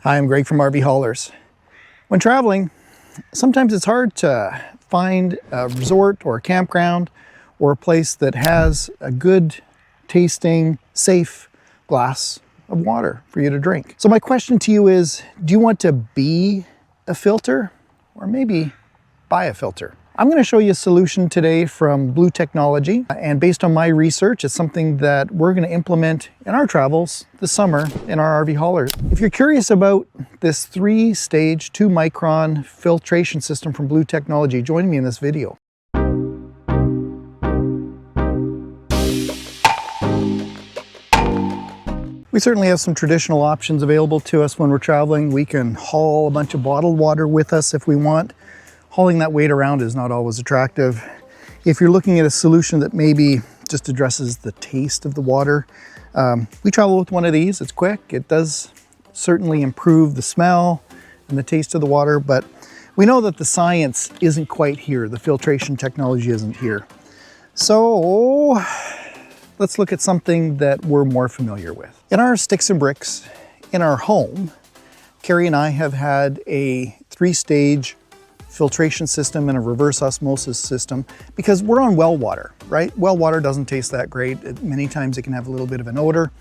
Hi, I'm Greg from RV Haulers. When traveling, sometimes it's hard to find a resort or a campground or a place that has a good tasting, safe glass of water for you to drink. So my question to you is, do you want to be a filter or maybe buy a filter? I'm going to show you a solution today from Blue Technology, and based on my research, it's something that we're going to implement in our travels this summer in our RV haulers. If you're curious about this 3-stage 2-micron filtration system from Blue Technology, join me in this video. We certainly have some traditional options available to us when we're traveling. We can haul a bunch of bottled water with us if we want. Hauling that weight around is not always attractive. If you're looking at a solution that maybe just addresses the taste of the water, we travel with one of these. It's quick. It does certainly improve the smell and the taste of the water, but we know that the science isn't quite here. The filtration technology isn't here. So let's look at something that we're more familiar with. In our sticks and bricks, in our home, Carrie and I have had a 3-stage filtration system and a reverse osmosis system because we're on well water, right? Well water doesn't taste that great. Many times it can have a little bit of an odor,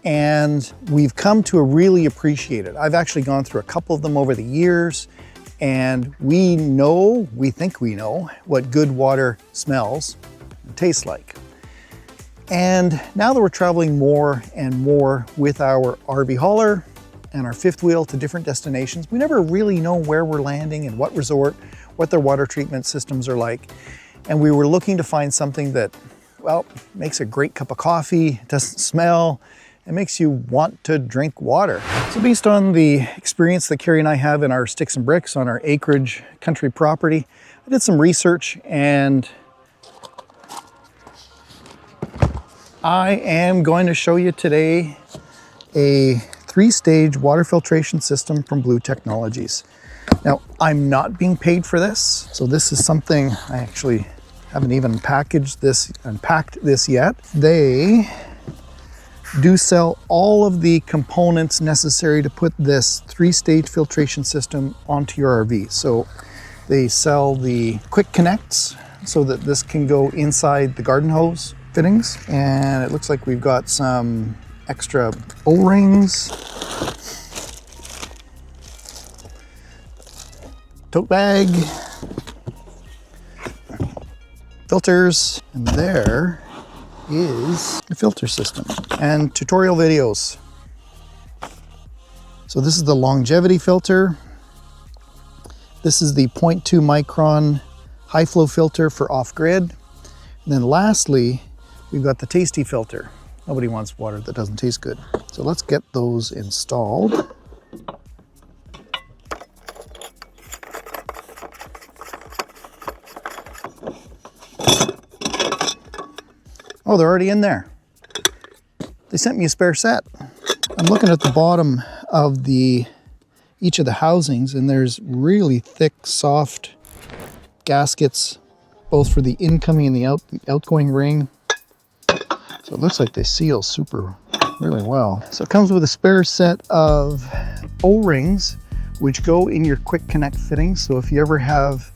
and we've come to really appreciate it. I've actually gone through a couple of them over the years, and we think we know what good water smells and tastes like. And now that we're traveling more and more with our RV hauler and our fifth wheel to different destinations, we never really know where we're landing and what resort, what their water treatment systems are like. And we were looking to find something that, well, makes a great cup of coffee, doesn't smell, and makes you want to drink water. So based on the experience that Carrie and I have in our sticks and bricks on our acreage country property, I did some research, and I am going to show you today a 3-stage water filtration system from Blue Technologies. Now, I'm not being paid for this, so this is something I actually haven't even unpacked this yet. They do sell all of the components necessary to put this 3-stage filtration system onto your RV. So they sell the quick connects so that this can go inside the garden hose fittings, and it looks like we've got some extra O-rings, tote bag, filters, and there is the filter system and tutorial videos. So this is the longevity filter. This is the 0.2 micron high flow filter for off-grid. And then lastly, we've got the tasty filter. Nobody wants water that doesn't taste good. So let's get those installed. Oh, they're already in there. They sent me a spare set. I'm looking at the bottom of each of the housings, and there's really thick, soft gaskets, both for the incoming and the outgoing ring. So it looks like they seal really well. So it comes with a spare set of O-rings, which go in your quick connect fittings. So if you ever have,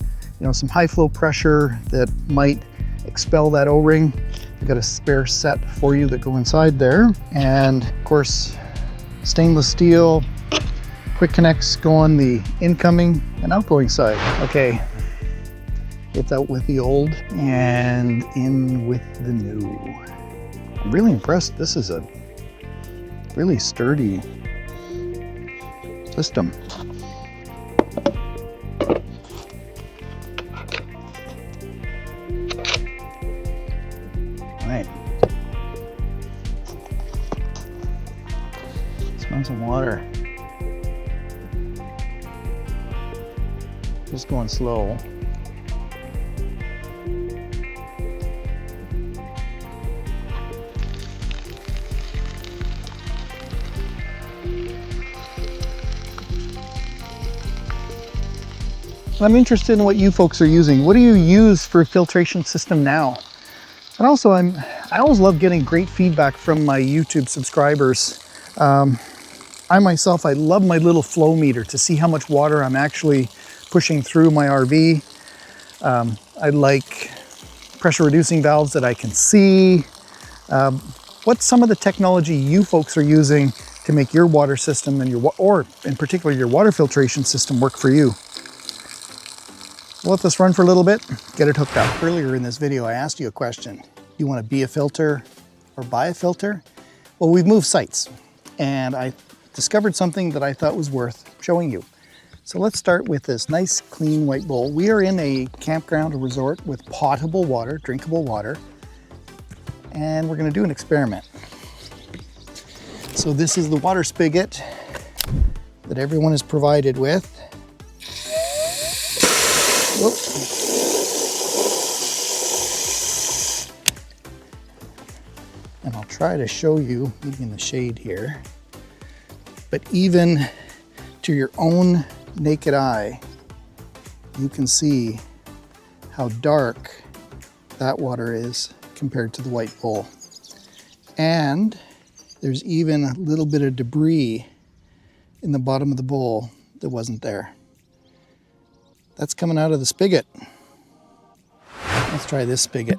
some high flow pressure that might expel that O-ring, I've got a spare set for you that go inside there. And of course, stainless steel quick connects go on the incoming and outgoing side. Okay, it's out with the old and in with the new. I'm really impressed. This is a really sturdy system. All right. Smell some water. Just going slow. I'm interested in what you folks are using. What do you use for a filtration system now? And also, I always love getting great feedback from my YouTube subscribers. I myself, I love my little flow meter to see how much water I'm actually pushing through my RV. I like pressure reducing valves that I can see. What's some of the technology you folks are using to make your water system and or in particular your water filtration system work for you? We'll let this run for a little bit, get it hooked up. Earlier in this video, I asked you a question. You want to be a filter or buy a filter? Well, we've moved sites and I discovered something that I thought was worth showing you. So let's start with this nice clean white bowl. We are in a campground, a resort with potable water, drinkable water, and we're going to do an experiment. So this is the water spigot that everyone is provided with. Whoop. And I'll try to show you, maybe in the shade here, but even to your own naked eye, you can see how dark that water is compared to the white bowl. And there's even a little bit of debris in the bottom of the bowl that wasn't there. That's coming out of the spigot. Let's try this spigot.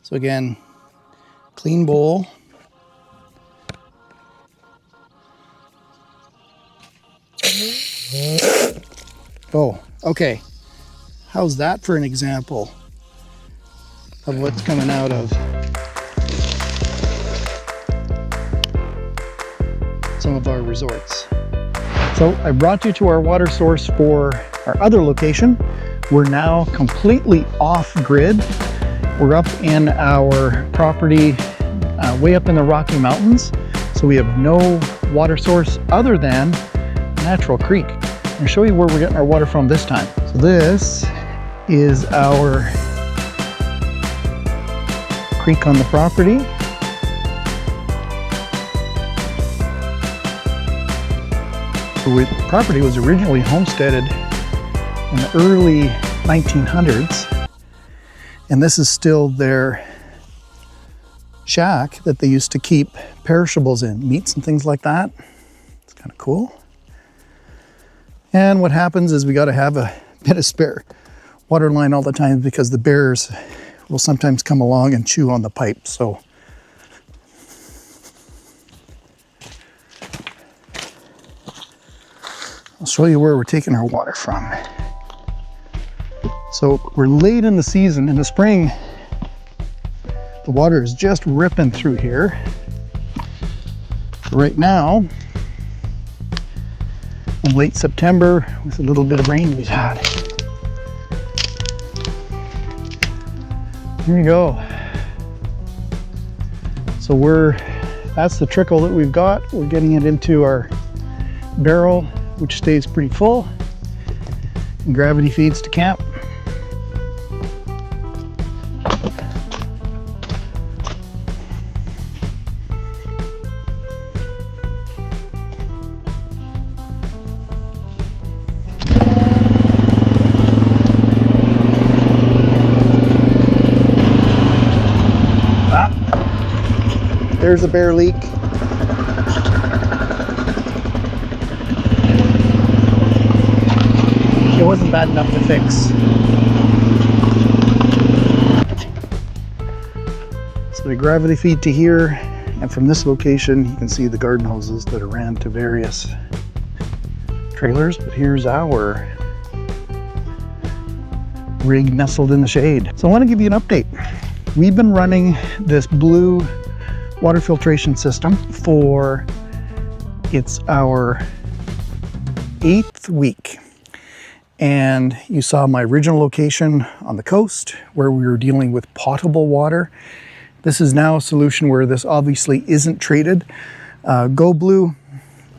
So again, clean bowl. Oh, okay. How's that for an example of what's coming out of some of our resorts? So I brought you to our water source for our other location. We're now completely off grid. We're up in our property way up in the Rocky Mountains. So we have no water source other than a natural creek. I'm going to show you where we're getting our water from this time. So this is our creek on the property. The property was originally homesteaded in the early 1900s, and this is still their shack that they used to keep perishables in, meats and things like that. It's kind of cool. And what happens is we got to have a bit of spare water line all the time because the bears will sometimes come along and chew on the pipe. So I'll show you where we're taking our water from. So we're late in the season. In the spring, the water is just ripping through here. Right now, in late September, with a little bit of rain we've had. Here you go. So that's the trickle that we've got. We're getting it into our barrel, which stays pretty full, and gravity feeds to camp. There's a bear leak. It wasn't bad enough to fix. So the gravity feed to here, and from this location you can see the garden hoses that are ran to various trailers, but here's our rig nestled in the shade. So I want to give you an update. We've been running this blue water filtration system for, it's our 8th week. And you saw my original location on the coast where we were dealing with potable water. This is now a solution where this obviously isn't treated. Go Blue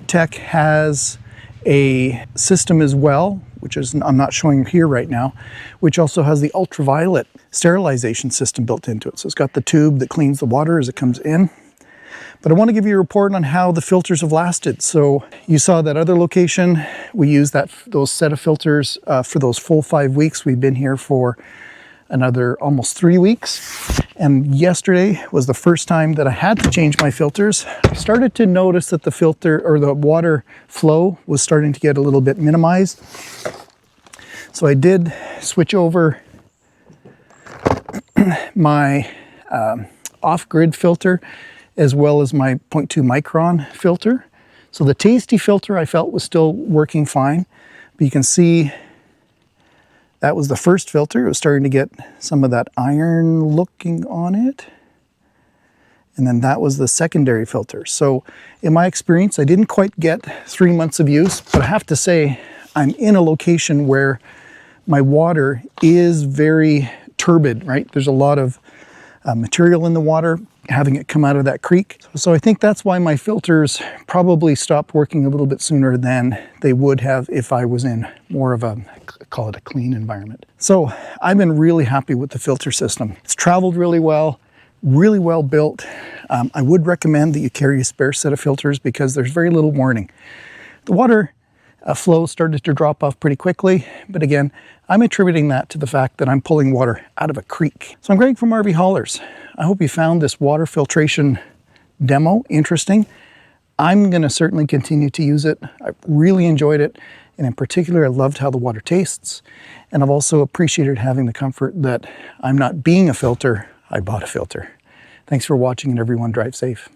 Tech has a system as well, which is, I'm not showing you here right now, which also has the ultraviolet sterilization system built into it. So it's got the tube that cleans the water as it comes in. But I want to give you a report on how the filters have lasted. So you saw that other location, we used those set of filters for those full 5 weeks. We've been here for another almost 3 weeks. And yesterday was the first time that I had to change my filters. I started to notice that the filter or the water flow was starting to get a little bit minimized. So I did switch over my off-grid filter as well as my 0.2 micron filter. So the Tasty filter I felt was still working fine, but you can see that was the first filter. It was starting to get some of that iron looking on it. And then that was the secondary filter. So in my experience, I didn't quite get 3 months of use, but I have to say I'm in a location where my water is very turbid, right? There's a lot of material in the water, having it come out of that creek. So I think that's why my filters probably stopped working a little bit sooner than they would have if I was in more of a, call it a clean environment. So I've been really happy with the filter system. It's traveled really well built. I would recommend that you carry a spare set of filters because there's very little warning. The water flow started to drop off pretty quickly, but again, I'm attributing that to the fact that I'm pulling water out of a creek. So I'm Greg from RV Haulers. I hope you found this water filtration demo interesting. I'm going to certainly continue to use it. I really enjoyed it, and in particular, I loved how the water tastes, and I've also appreciated having the comfort that I'm not being a filter, I bought a filter. Thanks for watching, and everyone drive safe.